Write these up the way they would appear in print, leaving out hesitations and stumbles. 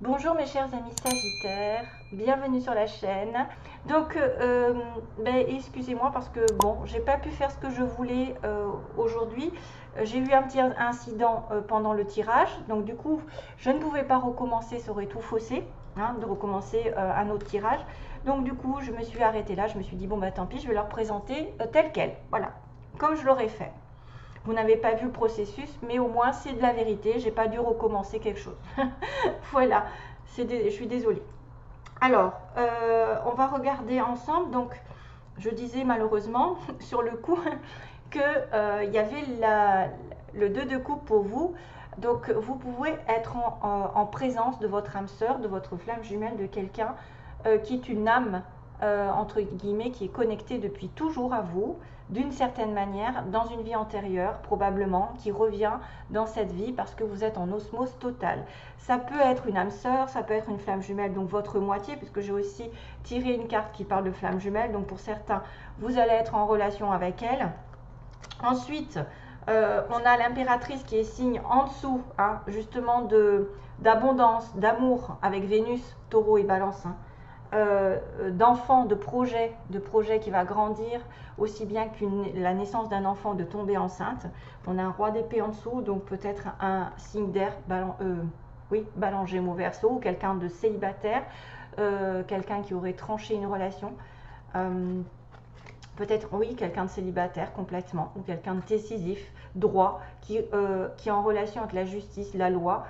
Bonjour mes chers amis Sagittaires, bienvenue sur la chaîne. Donc, excusez-moi parce que bon, j'ai pas pu faire ce que je voulais aujourd'hui. J'ai eu un petit incident pendant le tirage, donc du coup, je ne pouvais pas recommencer, ça aurait tout faussé, hein, de recommencer un autre tirage. Donc du coup, je me suis arrêtée là, je me suis dit bon bah tant pis, je vais leur présenter tel quel, voilà, comme je l'aurais fait. Vous n'avez pas vu le processus, mais au moins c'est de la vérité. J'ai pas dû recommencer quelque chose. Voilà, je suis désolée. Alors, on va regarder ensemble. Donc, je disais malheureusement sur le coup que il y avait le 2 de coupe pour vous. Donc, vous pouvez être en présence de votre âme sœur, de votre flamme jumelle, de quelqu'un qui est une âme entre guillemets, qui est connectée depuis toujours à vous, d'une certaine manière, dans une vie antérieure, probablement, qui revient dans cette vie parce que vous êtes en osmose totale. Ça peut être une âme sœur, ça peut être une flamme jumelle, donc votre moitié, puisque j'ai aussi tiré une carte qui parle de flamme jumelle, donc pour certains, vous allez être en relation avec elle. Ensuite, on a l'impératrice qui est signe en dessous, hein, justement d'abondance, d'amour, avec Vénus, Taureau et Balance, hein. D'enfants, de projets qui va grandir, aussi bien que la naissance d'un enfant, de tomber enceinte. On a un roi d'épée en dessous, donc peut-être un signe d'air, Balance, Gémeaux, Verseau, ou quelqu'un de célibataire, quelqu'un qui aurait tranché une relation. Peut-être, oui, quelqu'un de célibataire complètement, ou quelqu'un de décisif, droit, qui est en relation avec la justice, la loi,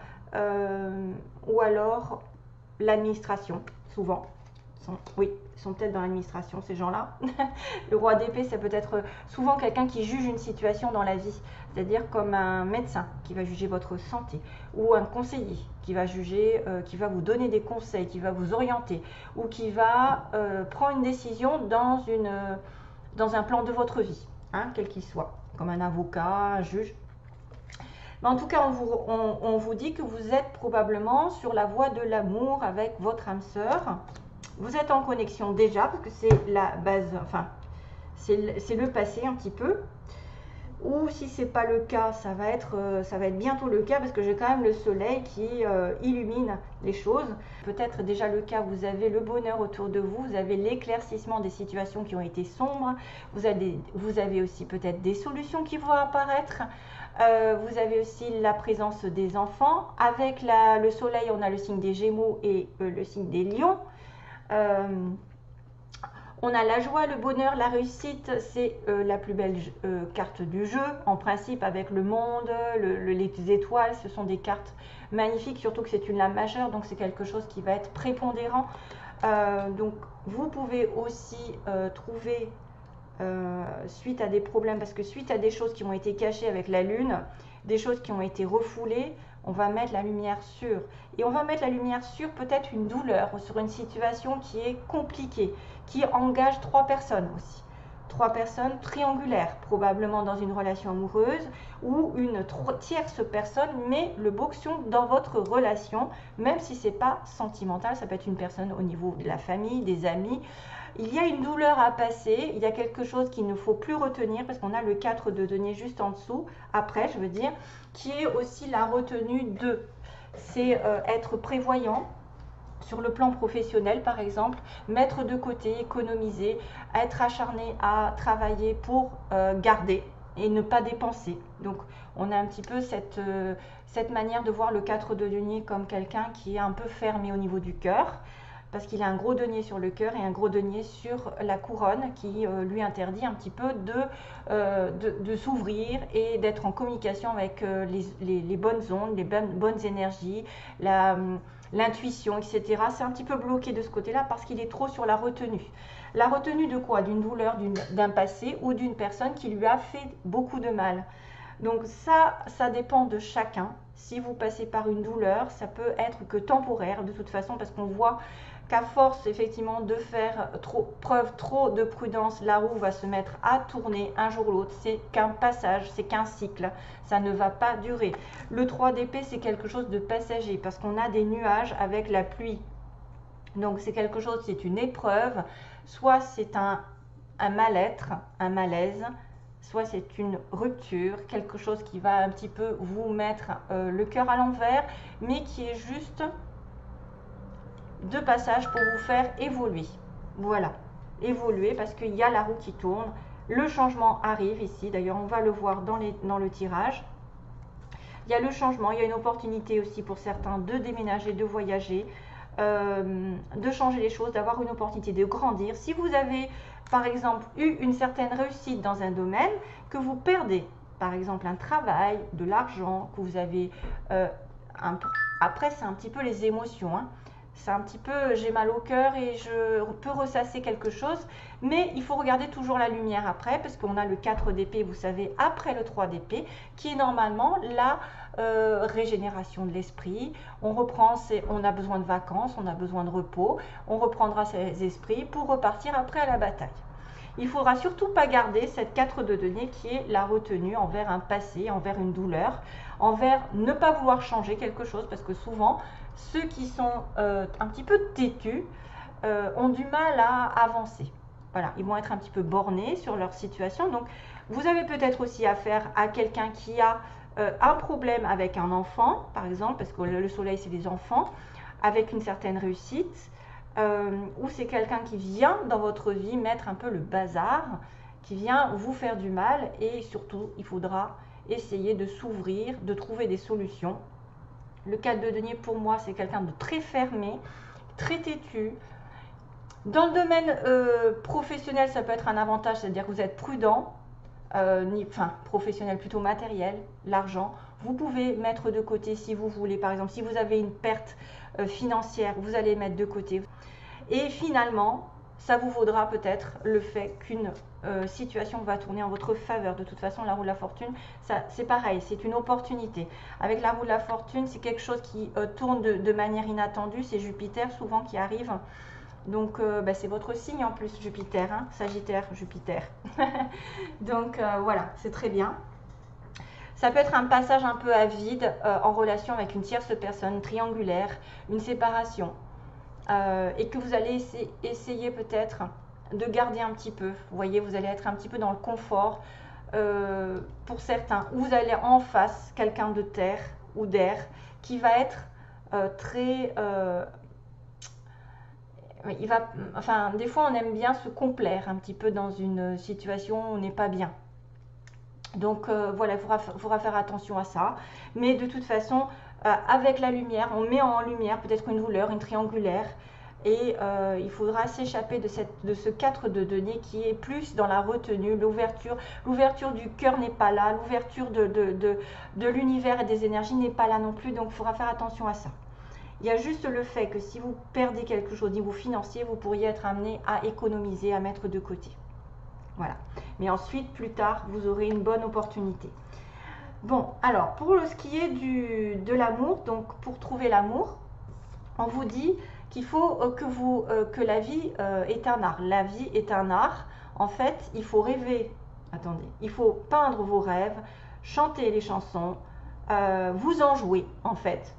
ou alors l'administration, souvent. Oui, ils sont peut-être dans l'administration, ces gens-là. Le roi d'épée, c'est peut-être souvent quelqu'un qui juge une situation dans la vie, c'est-à-dire comme un médecin qui va juger votre santé, ou un conseiller qui va juger, qui va vous donner des conseils, qui va vous orienter, ou qui va prendre une décision dans un plan de votre vie, hein, quel qu'il soit, comme un avocat, un juge. Mais en tout cas, on vous dit que vous êtes probablement sur la voie de l'amour avec votre âme sœur. Vous êtes en connexion déjà, parce que c'est la base, enfin, c'est le passé un petit peu. Ou si ce n'est pas le cas, ça va être bientôt le cas, parce que j'ai quand même le soleil qui illumine les choses. Peut-être déjà le cas, vous avez le bonheur autour de vous, vous avez l'éclaircissement des situations qui ont été sombres, vous avez aussi peut-être des solutions qui vont apparaître. Vous avez aussi la présence des enfants. Avec le soleil, on a le signe des Gémeaux et le signe des Lions. On a la joie, le bonheur, la réussite, c'est la plus belle carte du jeu. En principe, avec le monde, les étoiles, ce sont des cartes magnifiques, surtout que c'est une lame majeure, donc c'est quelque chose qui va être prépondérant. Donc, vous pouvez aussi trouver, suite à des problèmes, parce que suite à des choses qui ont été cachées avec la lune, des choses qui ont été refoulées, on va mettre la lumière sur. Et on va mettre la lumière sur peut-être une douleur, sur une situation qui est compliquée, qui engage 3 personnes aussi. 3 personnes triangulaires, probablement dans une relation amoureuse, ou une tierce personne, mais le boxon dans votre relation, même si ce n'est pas sentimental, ça peut être une personne au niveau de la famille, des amis. Il y a une douleur à passer, il y a quelque chose qu'il ne faut plus retenir, parce qu'on a le 4 de denier juste en dessous, après je veux dire, qui est aussi la retenue de. C'est être prévoyant sur le plan professionnel par exemple, mettre de côté, économiser, être acharné à travailler pour garder et ne pas dépenser. Donc on a un petit peu cette manière de voir le 4 de denier comme quelqu'un qui est un peu fermé au niveau du cœur, parce qu'il a un gros denier sur le cœur et un gros denier sur la couronne qui lui interdit un petit peu de s'ouvrir et d'être en communication avec les bonnes ondes, les bonnes énergies, l'intuition, etc. C'est un petit peu bloqué de ce côté-là parce qu'il est trop sur la retenue. La retenue de quoi? D'une douleur, d'un passé ou d'une personne qui lui a fait beaucoup de mal. Donc ça dépend de chacun. Si vous passez par une douleur, ça peut être que temporaire de toute façon, parce qu'on voit qu'à force effectivement de faire preuve trop de prudence, la roue va se mettre à tourner un jour ou l'autre. C'est qu'un passage, c'est qu'un cycle, ça ne va pas durer. Le 3 d'épée, c'est quelque chose de passager, parce qu'on a des nuages avec la pluie. Donc c'est quelque chose, c'est une épreuve, soit c'est un mal-être, un malaise, soit c'est une rupture, quelque chose qui va un petit peu vous mettre le cœur à l'envers, mais qui est juste de passage pour vous faire évoluer. Voilà, évoluer parce qu'il y a la roue qui tourne. Le changement arrive ici. D'ailleurs, on va le voir dans le tirage. Il y a le changement, il y a une opportunité aussi pour certains de déménager, de voyager, de changer les choses, d'avoir une opportunité de grandir. Si vous avez, par exemple, eu une certaine réussite dans un domaine, que vous perdez, par exemple, un travail, de l'argent, que vous avez... Après, c'est un petit peu les émotions, hein. C'est un petit peu, j'ai mal au cœur et je peux ressasser quelque chose, mais il faut regarder toujours la lumière après, parce qu'on a le 4 d'épée, vous savez, après le 3 d'épée, qui est normalement la régénération de l'esprit. On reprend, on a besoin de vacances, on a besoin de repos, on reprendra ses esprits pour repartir après à la bataille. Il ne faudra surtout pas garder cette 4 de denier qui est la retenue envers un passé, envers une douleur, envers ne pas vouloir changer quelque chose, parce que souvent, ceux qui sont un petit peu têtus ont du mal à avancer. Voilà, ils vont être un petit peu bornés sur leur situation. Donc, vous avez peut-être aussi affaire à quelqu'un qui a un problème avec un enfant, par exemple, parce que le soleil, c'est les enfants, avec une certaine réussite, ou c'est quelqu'un qui vient dans votre vie mettre un peu le bazar, qui vient vous faire du mal, et surtout, il faudra essayer de s'ouvrir, de trouver des solutions. Le 4 de denier, pour moi, c'est quelqu'un de très fermé, très têtu. Dans le domaine professionnel, ça peut être un avantage, c'est-à-dire que vous êtes prudent, professionnel plutôt matériel, l'argent. Vous pouvez mettre de côté si vous voulez, par exemple, si vous avez une perte financière, vous allez mettre de côté. Et finalement, ça vous vaudra peut-être le fait qu'une situation va tourner en votre faveur. De toute façon, la roue de la fortune, c'est pareil, c'est une opportunité. Avec la roue de la fortune, c'est quelque chose qui tourne de manière inattendue. C'est Jupiter souvent qui arrive. Donc, c'est votre signe en plus, Jupiter, hein, Sagittaire, Jupiter. Donc, voilà, c'est très bien. Ça peut être un passage un peu à vide en relation avec une tierce personne, triangulaire, une séparation. Et que vous allez essayer peut-être de garder un petit peu. Vous voyez, vous allez être un petit peu dans le confort pour certains. Ou vous allez en face quelqu'un de terre ou d'air qui va être très... des fois, on aime bien se complaire un petit peu dans une situation où on n'est pas bien. Donc voilà, il faudra faire attention à ça. Mais de toute façon, avec la lumière, on met en lumière peut-être une douleur, une triangulaire. Et il faudra s'échapper de ce 4 de denier qui est plus dans la retenue, l'ouverture. L'ouverture du cœur n'est pas là, l'ouverture de l'univers et des énergies n'est pas là non plus. Donc il faudra faire attention à ça. Il y a juste le fait que si vous perdez quelque chose au niveau financier, vous pourriez être amené à économiser, à mettre de côté. Voilà. Mais ensuite, plus tard, vous aurez une bonne opportunité. Bon, alors, pour ce qui est de l'amour, donc pour trouver l'amour, on vous dit qu'il faut que la vie est un art. La vie est un art. En fait, il faut rêver. Attendez, il faut peindre vos rêves, chanter les chansons, vous en jouer, en fait.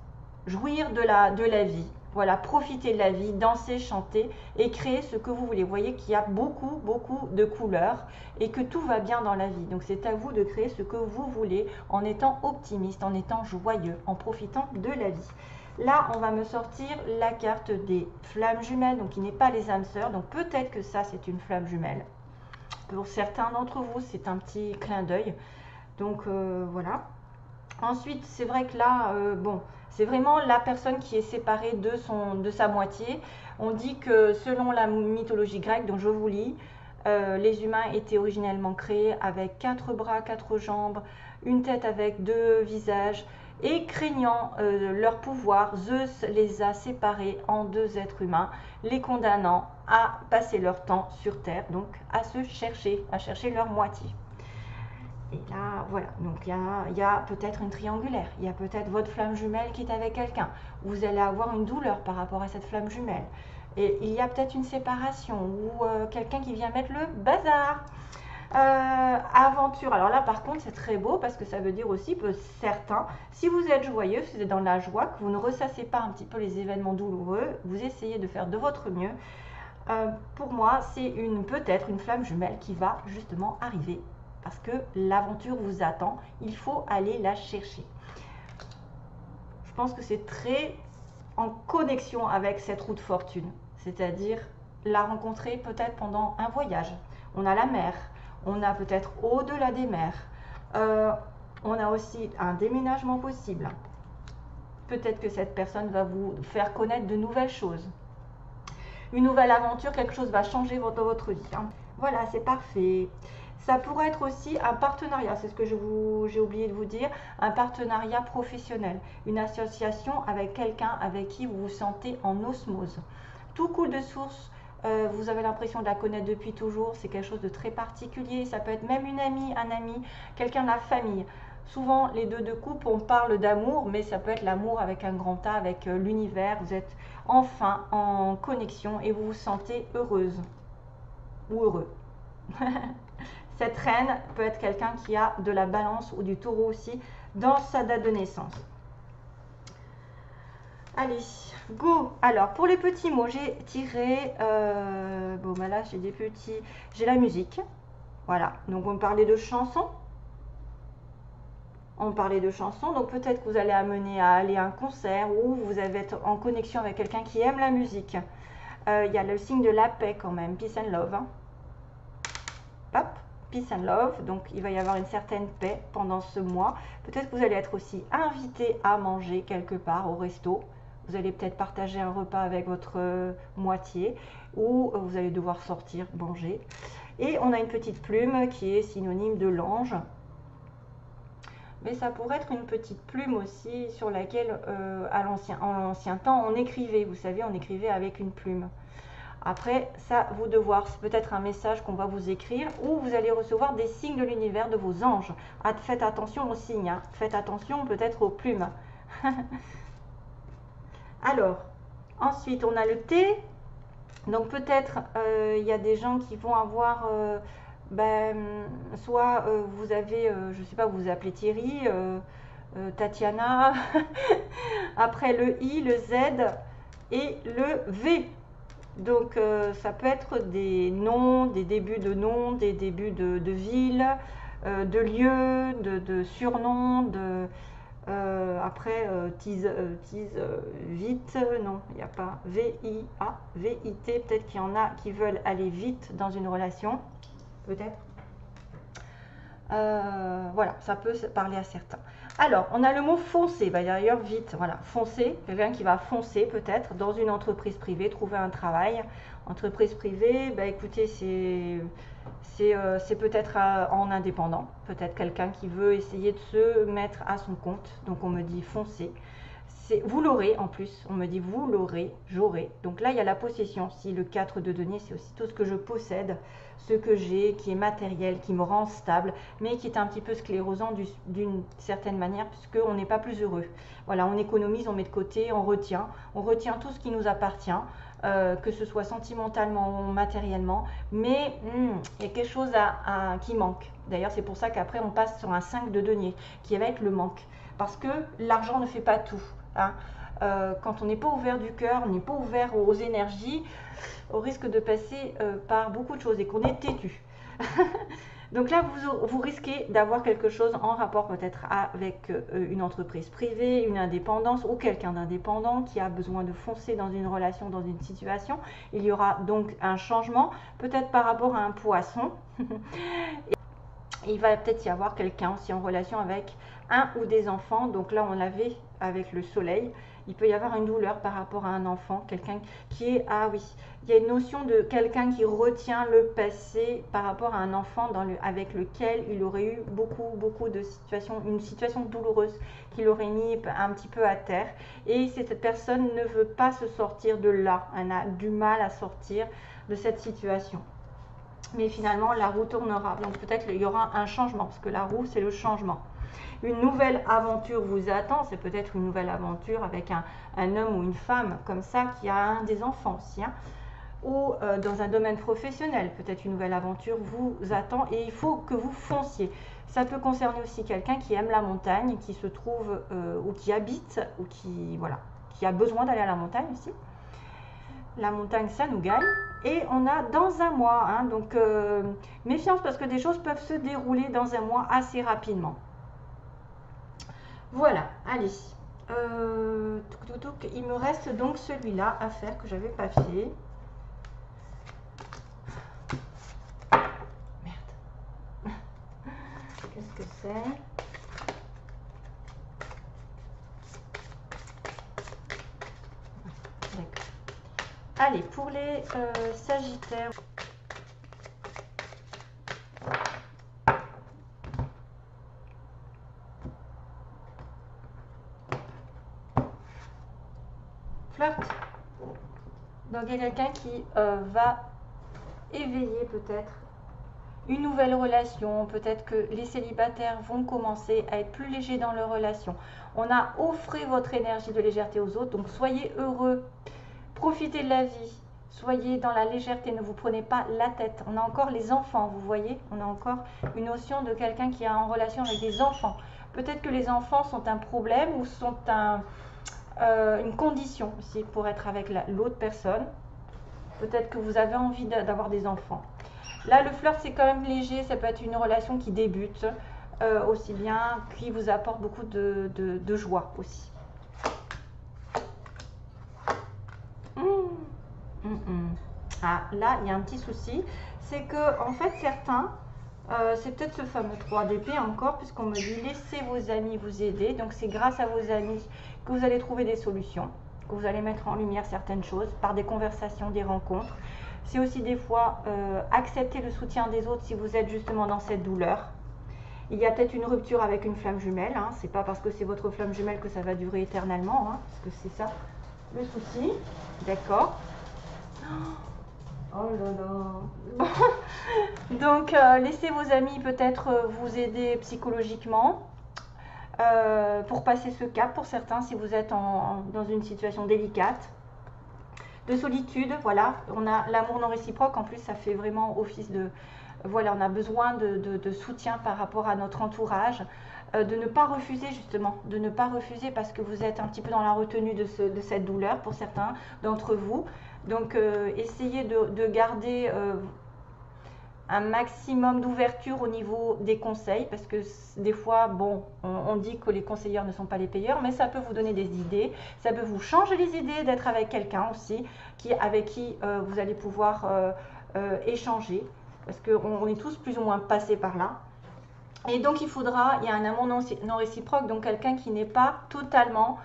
Jouir de la vie. Voilà, profiter de la vie, danser, chanter et créer ce que vous voulez. Vous voyez qu'il y a beaucoup, beaucoup de couleurs et que tout va bien dans la vie. Donc c'est à vous de créer ce que vous voulez en étant optimiste, en étant joyeux, en profitant de la vie. Là, on va me sortir la carte des flammes jumelles, donc qui n'est pas les âmes sœurs. Donc peut-être que ça, c'est une flamme jumelle. Pour certains d'entre vous, c'est un petit clin d'œil. Donc voilà. Ensuite, c'est vrai que là, c'est vraiment la personne qui est séparée de sa moitié. On dit que selon la mythologie grecque, dont je vous lis, les humains étaient originellement créés avec 4 bras, 4 jambes, une tête avec 2 visages, et craignant leur pouvoir, Zeus les a séparés en 2 êtres humains, les condamnant à passer leur temps sur Terre, donc à chercher leur moitié. Et là, voilà, donc il y a peut-être une triangulaire, il y a peut-être votre flamme jumelle qui est avec quelqu'un. Vous allez avoir une douleur par rapport à cette flamme jumelle. Et il y a peut-être une séparation ou quelqu'un qui vient mettre le bazar. Aventure, alors là par contre c'est très beau parce que ça veut dire aussi que certains, si vous êtes joyeux, si vous êtes dans la joie, que vous ne ressassez pas un petit peu les événements douloureux, vous essayez de faire de votre mieux. Pour moi, c'est peut-être une flamme jumelle qui va justement arriver. Parce que l'aventure vous attend, il faut aller la chercher. Je pense que c'est très en connexion avec cette roue de fortune, c'est-à-dire la rencontrer peut-être pendant un voyage. On a la mer, on a peut-être au-delà des mers, on a aussi un déménagement possible. Peut-être que cette personne va vous faire connaître de nouvelles choses. Une nouvelle aventure, quelque chose va changer dans votre vie. Hein. Voilà, c'est parfait. Ça pourrait être aussi un partenariat, c'est ce que j'ai oublié de vous dire, un partenariat professionnel, une association avec quelqu'un avec qui vous vous sentez en osmose. Tout coule de source, vous avez l'impression de la connaître depuis toujours, c'est quelque chose de très particulier, ça peut être même une amie, un ami, quelqu'un de la famille. Souvent, les deux de couple, on parle d'amour, mais ça peut être l'amour avec un grand A, avec l'univers. Vous êtes enfin en connexion et vous vous sentez heureuse ou heureux. Cette reine peut être quelqu'un qui a de la balance ou du taureau aussi dans sa date de naissance. Allez, go. Alors, pour les petits mots, j'ai tiré... bon, bah là, j'ai des petits... J'ai la musique. Voilà. Donc, on parlait de chansons. On parlait de chansons. Donc, peut-être que vous allez amener à aller à un concert ou vous allez être en connexion avec quelqu'un qui aime la musique. Il y a le signe de la paix quand même. Peace and love. Hein. Hop. Peace and love, donc il va y avoir une certaine paix pendant ce mois. Peut-être que vous allez être aussi invité à manger quelque part au resto. Vous allez peut-être partager un repas avec votre moitié ou vous allez devoir sortir manger. Et on a une petite plume qui est synonyme de l'ange. Mais ça pourrait être une petite plume aussi sur laquelle en l'ancien temps on écrivait. Vous savez, on écrivait avec une plume. Après, ça, vous de voir, c'est peut-être un message qu'on va vous écrire ou vous allez recevoir des signes de l'univers de vos anges. Faites attention aux signes, hein. Faites attention peut-être aux plumes. Alors, ensuite, on a le thé. Donc, peut-être, il y a des gens qui vont avoir, soit vous avez, je ne sais pas, vous vous appelez Thierry, Tatiana, après le I, le Z et le V. Donc, ça peut être des noms, des débuts de noms, des débuts de villes, de lieux, de surnoms, après, vite, non, il n'y a pas, V-I-A, V-I-T, peut-être qu'il y en a qui veulent aller vite dans une relation, peut-être. Voilà, ça peut parler à certains. Alors, on a le mot foncer, d'ailleurs vite, voilà, foncer, quelqu'un qui va foncer peut-être dans une entreprise privée, trouver un travail. Entreprise privée, écoutez, c'est peut-être en indépendant, peut-être quelqu'un qui veut essayer de se mettre à son compte, donc on me dit foncer. Vous l'aurez en plus, on me dit vous l'aurez, j'aurai. Donc là, il y a la possession. Si le 4 de denier, c'est aussi tout ce que je possède, ce que j'ai, qui est matériel, qui me rend stable, mais qui est un petit peu sclérosant d'une certaine manière, puisqu'on n'est pas plus heureux. Voilà, on économise, on met de côté, on retient tout ce qui nous appartient, que ce soit sentimentalement ou matériellement, mais il y a quelque chose qui manque. D'ailleurs, c'est pour ça qu'après, on passe sur un 5 de denier, qui va être le manque. Parce que l'argent ne fait pas tout. Hein. Quand on n'est pas ouvert du cœur, on n'est pas ouvert aux énergies, on risque de passer par beaucoup de choses et qu'on est têtu. Donc là, vous risquez d'avoir quelque chose en rapport peut-être avec une entreprise privée, une indépendance ou quelqu'un d'indépendant qui a besoin de foncer dans une relation, dans une situation. Il y aura donc un changement, peut-être par rapport à un poisson. Il va peut-être y avoir quelqu'un aussi en relation avec un ou des enfants. Donc là, on l'avait avec le soleil. Il peut y avoir une douleur par rapport à un enfant, quelqu'un qui est... Ah oui, il y a une notion de quelqu'un qui retient le passé par rapport à un enfant avec lequel il aurait eu beaucoup de situations, une situation douloureuse qui l'aurait mis un petit peu à terre. Et cette personne ne veut pas se sortir de là. Elle a du mal à sortir de cette situation. Mais finalement, la roue tournera. Donc peut-être qu'il y aura un changement, parce que la roue, c'est le changement. Une nouvelle aventure vous attend, c'est peut-être une nouvelle aventure avec un homme ou une femme comme ça qui a des enfants aussi. Hein. Ou dans un domaine professionnel, peut-être une nouvelle aventure vous attend et il faut que vous fonciez. Ça peut concerner aussi quelqu'un qui aime la montagne, qui se trouve ou qui habite ou qui a besoin d'aller à la montagne aussi. La montagne, ça nous gagne. Et on a dans un mois, hein, donc méfiance parce que des choses peuvent se dérouler dans un mois assez rapidement. Voilà, allez. surtout qu'il me reste donc celui-là à faire que j'avais pas fait. Merde. Qu'est-ce que c'est? D'accord. Allez, pour les Sagittaires. Flirt. Donc il y a quelqu'un qui va éveiller peut-être une nouvelle relation. Peut-être que les célibataires vont commencer à être plus légers dans leur relation. On a offert votre énergie de légèreté aux autres. Donc soyez heureux. Profitez de la vie. Soyez dans la légèreté. Ne vous prenez pas la tête. On a encore les enfants, vous voyez. On a encore une notion de quelqu'un qui est en relation avec des enfants. Peut-être que les enfants sont un problème ou sont une condition aussi pour être avec l'autre personne. Peut-être que vous avez envie d'avoir des enfants. Là, le flirt, c'est quand même léger. Ça peut être une relation qui débute aussi bien, qui vous apporte beaucoup de joie aussi. Ah, là, il y a un petit souci. C'est que, en fait, certains, c'est peut-être ce fameux 3 d'épée encore, puisqu'on me dit laissez vos amis vous aider. Donc, c'est grâce à vos amis que vous allez trouver des solutions, que vous allez mettre en lumière certaines choses par des conversations, des rencontres. C'est aussi des fois accepter le soutien des autres si vous êtes justement dans cette douleur. Il y a peut-être une rupture avec une flamme jumelle. Hein. C'est pas parce que c'est votre flamme jumelle que ça va durer éternellement, hein, parce que c'est ça le souci. D'accord. Oh là là. Donc, laissez vos amis peut-être vous aider psychologiquement pour passer ce cap pour certains si vous êtes dans une situation délicate. De solitude, voilà, on a l'amour non réciproque, en plus ça fait vraiment office de... Voilà, on a besoin de soutien par rapport à notre entourage, de ne pas refuser justement, de ne pas refuser parce que vous êtes un petit peu dans la retenue de cette douleur pour certains d'entre vous. Donc essayez de garder un maximum d'ouverture au niveau des conseils, parce que des fois, bon, on dit que les conseillers ne sont pas les payeurs, mais ça peut vous donner des idées, ça peut vous changer les idées d'être avec quelqu'un aussi, avec qui vous allez pouvoir échanger, parce qu'on est tous plus ou moins passés par là. Et donc il y a un amour non réciproque, donc quelqu'un qui n'est pas totalement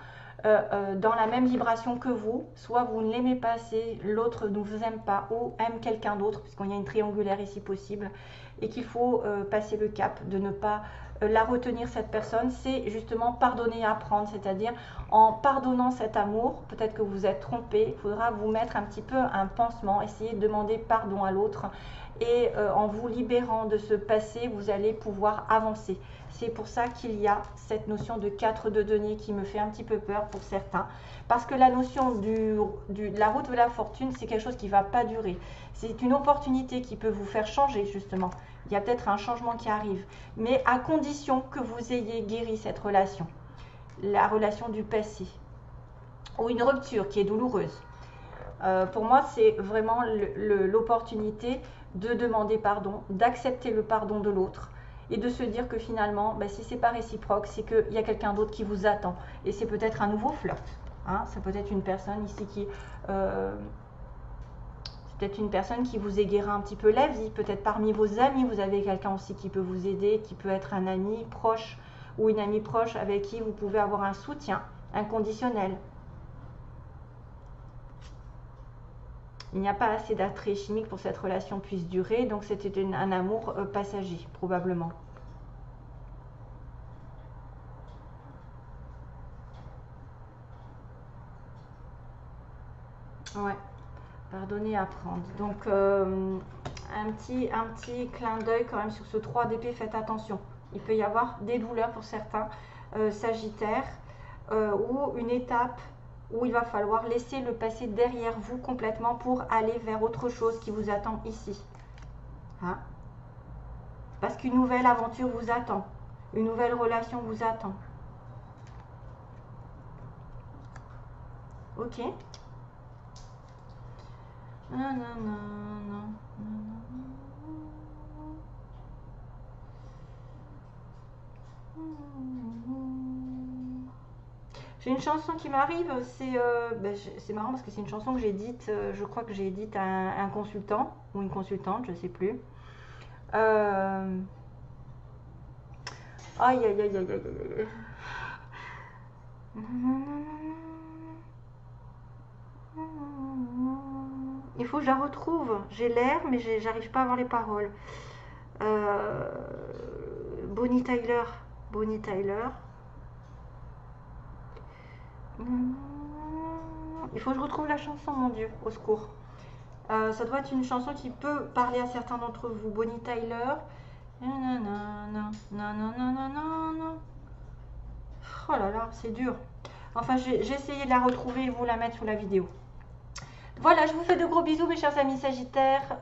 dans la même vibration que vous, soit vous ne l'aimez pas assez, l'autre ne vous aime pas ou aime quelqu'un d'autre, puisqu'il y a une triangulaire ici possible, et qu'il faut passer le cap de ne pas la retenir cette personne. C'est justement pardonner et apprendre, c'est-à-dire en pardonnant cet amour, peut-être que vous êtes trompé, il faudra vous mettre un petit peu un pansement, essayer de demander pardon à l'autre, et en vous libérant de ce passé, vous allez pouvoir avancer. C'est pour ça qu'il y a cette notion de 4 de denier qui me fait un petit peu peur pour certains. Parce que la notion de la route de la fortune, c'est quelque chose qui ne va pas durer. C'est une opportunité qui peut vous faire changer justement. Il y a peut-être un changement qui arrive. Mais à condition que vous ayez guéri cette relation. La relation du passé. Ou une rupture qui est douloureuse. Pour moi, c'est vraiment l'opportunité de demander pardon, d'accepter le pardon de l'autre et de se dire que finalement, si c'est pas réciproque, c'est qu'il y a quelqu'un d'autre qui vous attend. Et c'est peut-être un nouveau flirt. Hein, c'est peut-être une personne ici qui... c'est peut-être une personne qui vous aiguillera un petit peu la vie. Peut-être parmi vos amis, vous avez quelqu'un aussi qui peut vous aider, qui peut être un ami proche ou une amie proche avec qui vous pouvez avoir un soutien inconditionnel. Il n'y a pas assez d'attrait chimique pour que cette relation puisse durer, donc c'était un amour passager, probablement. Ouais, pardonner, apprendre. Donc, un petit clin d'œil quand même sur ce 3 d'épée, faites attention. Il peut y avoir des douleurs pour certains sagittaires ou une étape où il va falloir laisser le passé derrière vous complètement pour aller vers autre chose qui vous attend ici. Hein? Parce qu'une nouvelle aventure vous attend. Une nouvelle relation vous attend. Ok. J'ai une chanson qui m'arrive, c'est marrant parce que c'est une chanson que j'ai dite, je crois que j'ai dite à un consultant ou une consultante, je sais plus. Aïe aïe aïe aïe aïe aïe. Il faut que je la retrouve. J'ai l'air, mais j'arrive pas à avoir les paroles. Euh, Bonnie Tyler. Bonnie Tyler. Il faut que je retrouve la chanson, mon Dieu, au secours. Ça doit être une chanson qui peut parler à certains d'entre vous. Bonnie Tyler. Oh là là, c'est dur. Enfin, j'ai essayé de la retrouver et vous la mettre sous la vidéo. Voilà, je vous fais de gros bisous, mes chers amis Sagittaires.